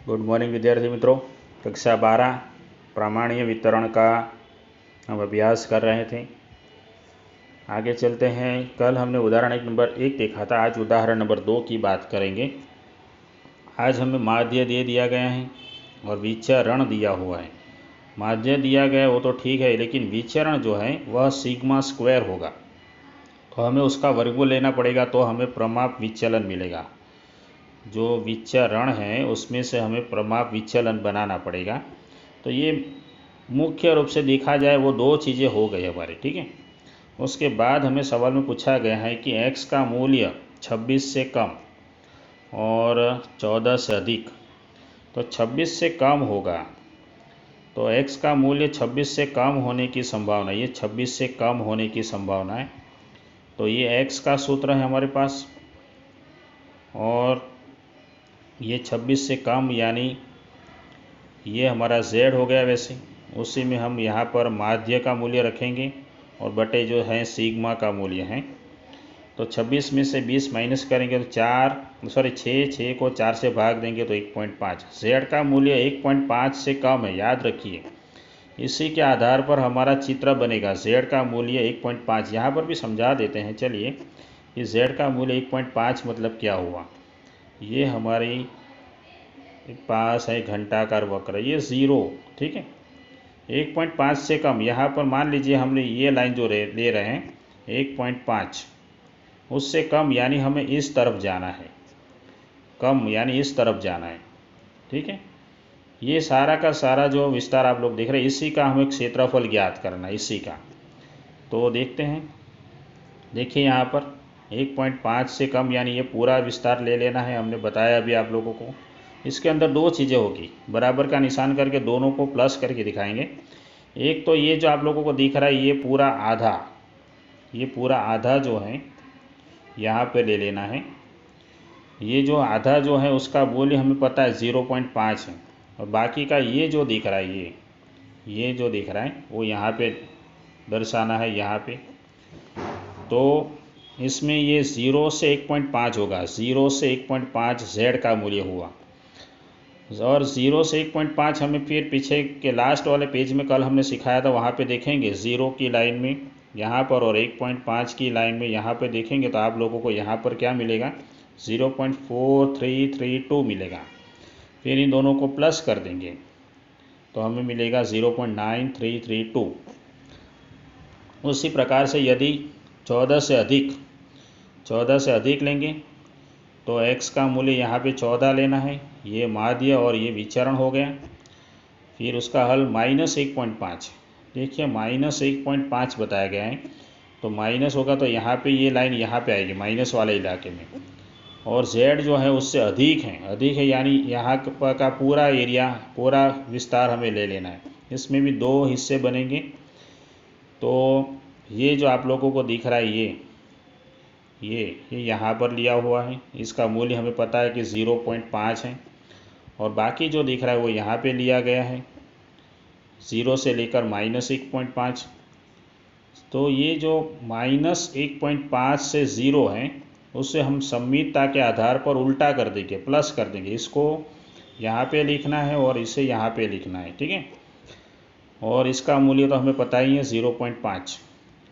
Good morning विद्यार्थी मित्रों। कक्षा 12 प्रामाणिक वितरण का हम अभ्यास कर रहे थे। आगे चलते हैं। कल हमने उदाहरण नंबर 1 देखा था, आज उदाहरण नंबर 2 की बात करेंगे। आज हमें माध्य दे दिया गया है और विचरण दिया हुआ है। माध्य दिया गया वो तो ठीक है, लेकिन विचरण जो है वह सिग्मा स्क्वायर होगा, तो हमें उसका वर्गमूल लेना पड़ेगा, तो हमें प्रमाप विचलन मिलेगा। जो विचरण है उसमें से हमें प्रमाप विचलन बनाना पड़ेगा। तो ये मुख्य रूप से देखा जाए वो दो चीज़ें हो गई हमारी, ठीक है। उसके बाद हमें सवाल में पूछा गया है कि x का मूल्य 26 से कम और 14 से अधिक, तो 26 से कम होगा, तो x का मूल्य 26 से कम होने की संभावना, ये 26 से कम होने की संभावना है। तो ये x का सूत्र है हमारे पास, और ये 26 से कम यानी ये हमारा z हो गया। वैसे उसी में हम यहाँ पर माध्य का मूल्य रखेंगे और बटे जो है सिग्मा का मूल्य है। तो 26 में से 20 माइनस करेंगे तो 6 को 4 से भाग देंगे तो 1.5। z का मूल्य 1.5 से कम है, याद रखिए। इसी के आधार पर हमारा चित्र बनेगा। z का मूल्य 1.5, यहाँ पर भी समझा देते हैं। चलिए, कि z का मूल्य 1.5 मतलब क्या हुआ। ये हमारी पास है घंटाकार वक्र, ये 0, ठीक है। 1.5 से कम, यहाँ पर मान लीजिए हमने ये लाइन जो ले रहे हैं 1.5, उससे कम यानी हमें इस तरफ जाना है, कम यानी इस तरफ जाना है, ठीक है। ये सारा का सारा जो विस्तार आप लोग देख रहे हैं, इसी का हमें क्षेत्रफल ज्ञात करना है, इसी का। तो देखते हैं, देखिए यहाँ पर 1.5 से कम यानी ये पूरा विस्तार ले लेना है। हमने बताया अभी आप लोगों को। इसके अंदर दो चीज़ें होगी, बराबर का निशान करके दोनों को प्लस करके दिखाएंगे। एक तो ये जो आप लोगों को दिख रहा है ये पूरा आधा, ये पूरा आधा जो है यहाँ पे ले लेना है। ये जो आधा जो है उसका मूल्य हमें पता है 0.5 है, और बाकी का ये जो दिख रहा है ये जो दिख रहा है वो यहाँ पे दर्शाना है, यहाँ पे। तो इसमें ये 0 से 1.5 होगा, 0 से 1.5 z का मूल्य हुआ, और 0 से 1.5 हमें फिर पीछे के लास्ट वाले पेज में कल हमने सिखाया था, वहाँ पे देखेंगे 0 की लाइन में यहाँ पर और 1.5 की लाइन में यहाँ पे देखेंगे, तो आप लोगों को यहाँ पर क्या मिलेगा 0.4332 मिलेगा। फिर इन दोनों को प्लस कर देंगे तो हमें मिलेगा 0.9332। उसी प्रकार से यदि 14 से अधिक लेंगे तो x का मूल्य यहाँ पे 14 लेना है, ये माध्य और ये विचरण हो गया। फिर उसका हल -1.5, देखिए -1.5 बताया गया है, तो माइनस होगा तो यहाँ पे ये लाइन यहाँ पे आएगी माइनस वाले इलाके में, और z जो है उससे अधिक है यानी यहाँ का पूरा एरिया, पूरा विस्तार हमें ले लेना है। इसमें भी दो हिस्से बनेंगे। तो ये जो आप लोगों को दिख रहा है ये यहाँ पर लिया हुआ है, इसका मूल्य हमें पता है कि 0.5 है, और बाकी जो दिख रहा है वो यहाँ पे लिया गया है 0 से लेकर -1.5। तो ये जो -1.5 से 0 है उससे हम सममितता के आधार पर उल्टा कर देंगे, प्लस कर देंगे। इसको यहाँ पे लिखना है और इसे यहाँ पे लिखना है, ठीक है। और इसका मूल्य तो हमें पता ही है 0.5।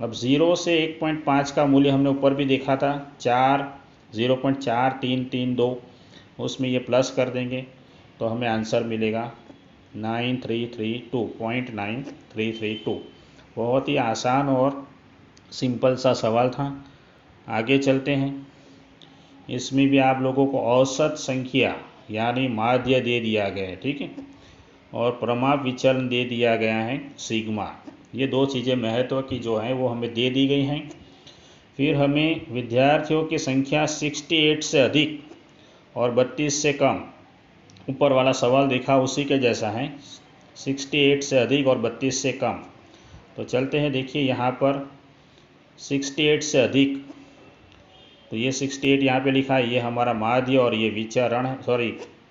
अब 0 से 1.5 का मूल्य हमने ऊपर भी देखा था 0.4332, उसमें ये प्लस कर देंगे तो हमें आंसर मिलेगा 0.9332। बहुत ही आसान और सिंपल सा सवाल था। आगे चलते हैं। इसमें भी आप लोगों को औसत संख्या यानी माध्य दे दिया गया है, ठीक है, और प्रमाप विचलन दे दिया गया है सिग्मा। ये दो चीज़ें महत्व की जो है वो हमें दे दी गई हैं। फिर हमें विद्यार्थियों की संख्या 68 से अधिक और 32 से कम, ऊपर वाला सवाल देखा उसी के जैसा है, 68 से अधिक और 32 से कम। तो चलते हैं, देखिए यहाँ पर 68 से अधिक, तो ये 68 यहाँ पे लिखा है, ये हमारा माध्य और ये विचरण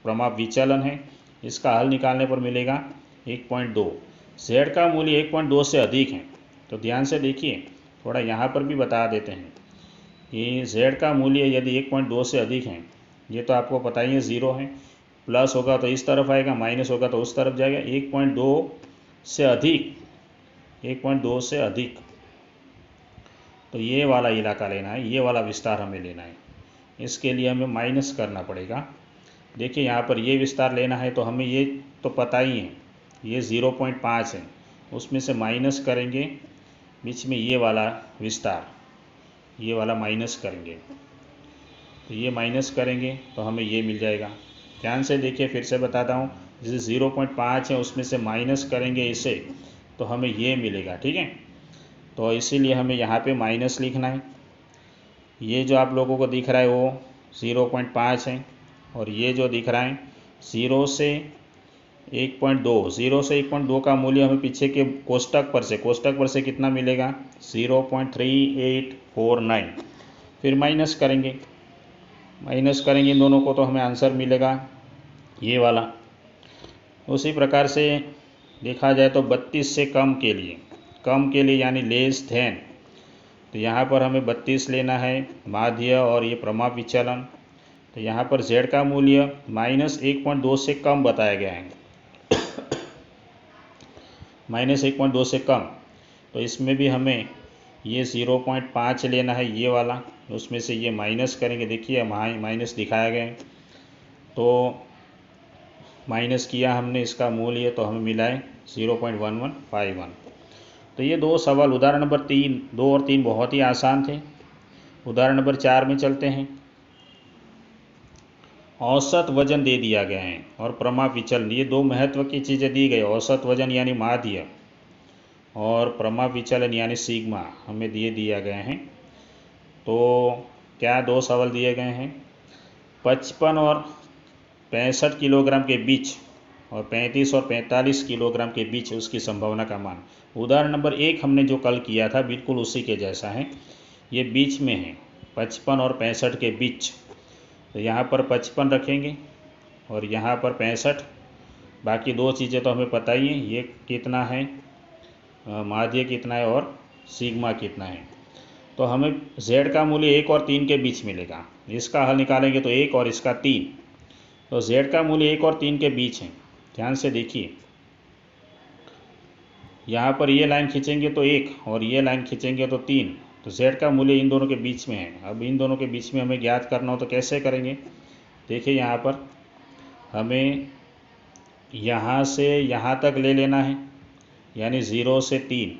प्रमाप विचलन है। इसका हल निकालने पर मिलेगा 1.2। z का मूल्य 1.2 से अधिक है, तो ध्यान से देखिए, थोड़ा यहाँ पर भी बता देते हैं कि z का मूल्य यदि 1.2 से अधिक है, ये तो आपको पता ही है 0 है, प्लस होगा तो इस तरफ आएगा, माइनस होगा तो उस तरफ जाएगा। 1.2 से अधिक, 1.2 से अधिक, तो ये वाला इलाका लेना है, ये वाला विस्तार हमें लेना है। इसके लिए हमें माइनस करना पड़ेगा। देखिए यहाँ पर ये विस्तार लेना है तो हमें ये तो पता ही है, ये 0.5 है, उसमें से माइनस करेंगे बीच में ये वाला विस्तार, ये वाला माइनस करेंगे, तो ये माइनस करेंगे तो हमें ये मिल जाएगा। ध्यान से देखिए, फिर से बताता हूँ, जैसे 0.5 है उसमें से माइनस करेंगे इसे तो हमें ये मिलेगा, ठीक है। तो इसीलिए हमें यहाँ पे माइनस लिखना है। ये जो आप लोगों को दिख रहा है वो 0.5 है, और ये जो दिख रहा है 0 से 1.2, 0 से 1.2 का मूल्य हमें पीछे के कोष्टक पर से कितना मिलेगा, 0.3849। फिर माइनस करेंगे इन दोनों को तो हमें आंसर मिलेगा ये वाला। उसी प्रकार से देखा जाए तो 32 से कम के लिए यानी लेस धैन, तो यहाँ पर हमें 32 लेना है, माध्य और ये प्रमाप विचलन। तो यहाँ पर z का मूल्य -1.2 से कम बताया गया है, -1.2 से कम, तो इसमें भी हमें ये 0.5 लेना है, ये वाला, उसमें से ये माइनस करेंगे। देखिए माइनस दिखाया गया है, तो माइनस किया हमने इसका मूल्य तो हमें मिला है 0.1151। तो ये दो सवाल उदाहरण नंबर 2 और 3 बहुत ही आसान थे। उदाहरण नंबर 4 में चलते हैं। औसत वजन दे दिया गया है और प्रमाप विचलन, ये दो महत्व की चीज़ें दी गई। औसत वजन यानी माध्य और प्रमाप विचलन यानी सिग्मा हमें दिया गए हैं। तो क्या दो सवाल दिए गए हैं, 55 और 65 किलोग्राम के बीच और 35 और 45 किलोग्राम के बीच उसकी संभावना का मान। उदाहरण नंबर 1 हमने जो कल किया था बिल्कुल उसी के जैसा है, ये बीच में है, 55 और 65 के बीच। तो यहाँ पर 55 रखेंगे और यहाँ पर 65। बाकी दो चीज़ें तो हमें पता ही है, ये कितना है, माध्य कितना है और सिग्मा कितना है। तो हमें z का मूल्य 1 और 3 के बीच मिलेगा। इसका हल निकालेंगे तो 1 और इसका 3, तो z का मूल्य 1 और 3 के बीच है। ध्यान से देखिए, यहाँ पर ये लाइन खींचेंगे तो 1 और ये लाइन खींचेंगे तो 3, तो z का मूल्य इन दोनों के बीच में है। अब इन दोनों के बीच में हमें ज्ञात करना हो तो कैसे करेंगे, देखिए यहाँ पर हमें यहाँ से यहाँ तक ले लेना है, यानी 0 से 3।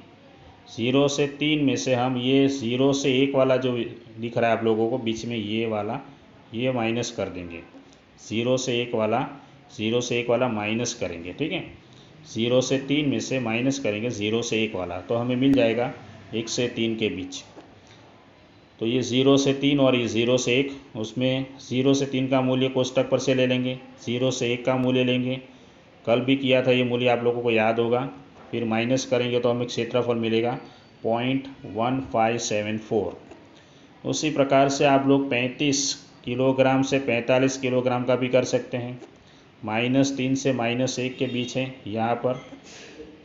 0 से 3 में से हम ये 0 से 1 वाला जो दिख रहा है आप लोगों को बीच में, ये वाला, ये माइनस कर देंगे। 0 से 1 वाला माइनस करेंगे, ठीक है। 0 से 3 में से माइनस करेंगे 0 से 1 वाला, तो हमें मिल जाएगा 1 से 3 के बीच। तो ये 0 से 3 और ये 0 से 1, उसमें 0 से 3 का मूल्य कोष्टक पर से ले लेंगे, 0 से 1 का मूल्य लेंगे, कल भी किया था ये मूल्य आप लोगों को याद होगा। फिर माइनस करेंगे तो हमें क्षेत्रफल मिलेगा 0.1574। उसी प्रकार से आप लोग 35 किलोग्राम से 45 किलोग्राम का भी कर सकते हैं, -3 से -1 के बीच है यहाँ पर।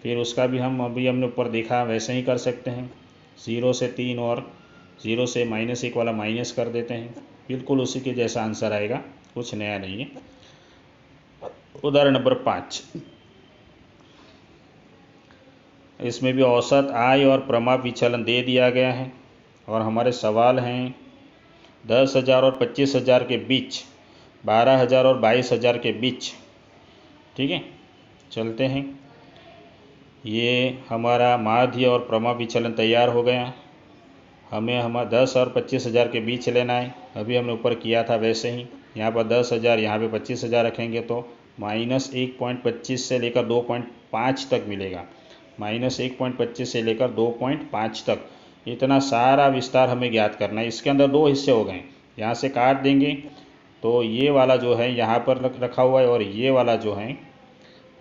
फिर उसका भी हमने ऊपर देखा वैसे ही कर सकते हैं, 0 से 3 और 0 से -1 वाला माइनस कर देते हैं, बिल्कुल उसी के जैसा आंसर आएगा, कुछ नया नहीं है। उदाहरण नंबर 5, इसमें भी औसत आय और प्रमाप विचलन दे दिया गया है और हमारे सवाल हैं 10,000 और 25,000 के बीच, 12,000 और 22,000 के बीच, ठीक है। चलते हैं, ये हमारा माध्य और प्रमाप विचलन तैयार हो गया। हमें 10 और 25,000 के बीच लेना है, अभी हमने ऊपर किया था वैसे ही। यहाँ पर 10,000, यहाँ पे 25,000 रखेंगे तो -1.25 से लेकर 2.5 तक मिलेगा, -1.25 से लेकर 2.5 तक। इतना सारा विस्तार हमें ज्ञात करना है। इसके अंदर दो हिस्से हो गए, यहाँ से काट देंगे तो ये वाला जो है यहाँ पर रखा हुआ है और ये वाला जो है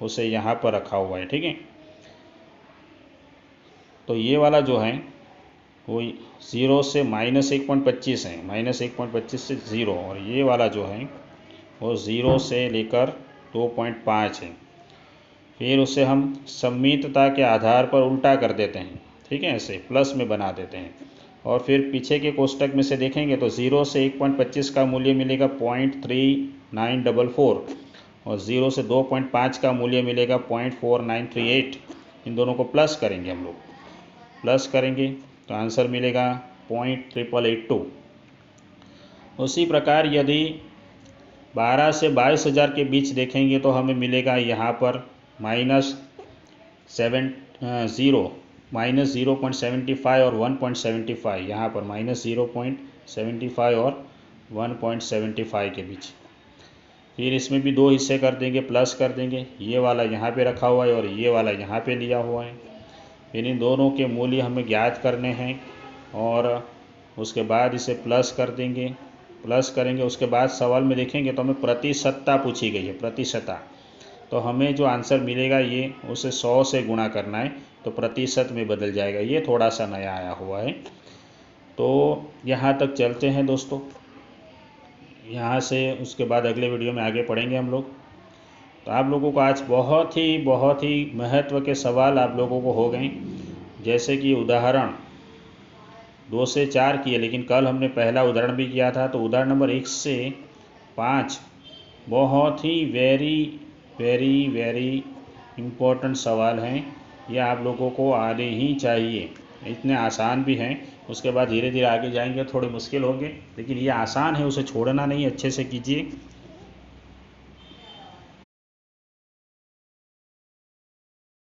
उसे यहाँ पर रखा हुआ है, ठीक है। तो ये वाला जो है वो 0 से -1.25 है, -1.25 से 0, और ये वाला जो है वो 0 से लेकर 2.5 है। फिर उसे हम सम्मितता के आधार पर उल्टा कर देते हैं, ठीक है, ऐसे प्लस में बना देते हैं। और फिर पीछे के कोष्टक में से देखेंगे तो 0 से 1.25 का मूल्य मिलेगा 0.3944 और 0 से 2.5 का मूल्य मिलेगा 0.4938। इन दोनों को प्लस करेंगे हम लोग, प्लस करेंगे तो आंसर मिलेगा 0.8882। उसी प्रकार यदि 12 से 22,000 के बीच देखेंगे तो हमें मिलेगा यहाँ पर -0.75 और 1.75। यहाँ पर -0.75 और 1.75 के बीच। फिर इसमें भी दो हिस्से कर देंगे, प्लस कर देंगे। ये वाला यहाँ पे रखा हुआ है और ये वाला यहाँ पे लिया हुआ है। फिर इन दोनों के मूल्य हमें ज्ञात करने हैं और उसके बाद इसे प्लस कर देंगे, प्लस करेंगे। उसके बाद सवाल में देखेंगे तो हमें प्रतिशतता पूछी गई है, प्रतिशतता। तो हमें जो आंसर मिलेगा ये उसे 100 से गुणा करना है तो प्रतिशत में बदल जाएगा। ये थोड़ा सा नया आया हुआ है। तो यहाँ तक चलते हैं दोस्तों, यहाँ से उसके बाद अगले वीडियो में आगे पढ़ेंगे हम लोग। तो आप लोगों को आज बहुत ही महत्व के सवाल आप लोगों को हो गए। जैसे कि उदाहरण 2 से 4 किए, लेकिन कल हमने पहला उदाहरण भी किया था। तो उदाहरण नंबर 1 से 5 बहुत ही वेरी इम्पोर्टेंट सवाल हैं। ये आप लोगों को आने ही चाहिए। इतने आसान भी हैं, उसके बाद धीरे धीरे आगे जाएंगे थोड़े मुश्किल होंगे, लेकिन ये आसान है, उसे छोड़ना नहीं, अच्छे से कीजिए।